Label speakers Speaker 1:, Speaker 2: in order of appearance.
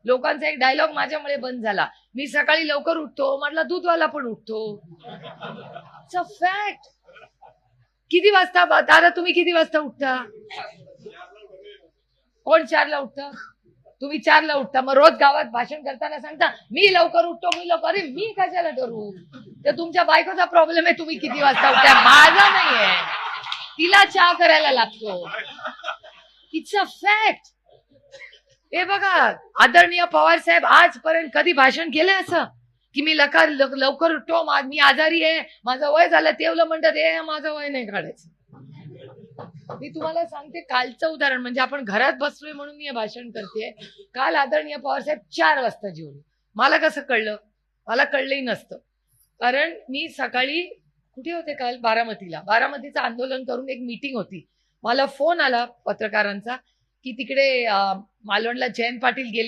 Speaker 1: लोकांचा एक डायलॉग माझ्यामुळे बंद झाला. मी सकाळी लवकर उठतो, म्हटलं दूधवाला पण उठतो. It's a fact. किती वाजता दादा तुम्ही किती वाजता उठता? कोण 4ला उठतं? तुम्ही 4ला उठता. मग रोज गावात भाषण करताना सांगता मी लवकर उठतो, मी लवकर. अरे मी कशाला करू? तर तुमच्या बायकोचा प्रॉब्लेम आहे, तुम्ही किती वाजता उठता, माझा नाहीये. तिला चहा करायला लागतो. It's a fact. हे बघा, आदरणीय पवार साहेब आजपर्यंत कधी भाषण केलंय असं की मी लवकर उठतो, मी आजारी आहे, माझं वय झालं, तेवलं म्हणतात हे माझं वय नाही काढायचं. मी तुम्हाला सांगते कालचं उदाहरण, म्हणजे आपण घरात बसलोय म्हणून मी हे भाषण करते. काल आदरणीय पवार साहेब 4 वाजता जेवले. मला कसं कळलं? मला कळलंही नसतं, कारण मी सकाळी कुठे होते काल? बारामतीचं आंदोलन करून एक मीटिंग होती. मला फोन आला पत्रकारांचा की तिकडे मालवणला जयंत पाटील गेले,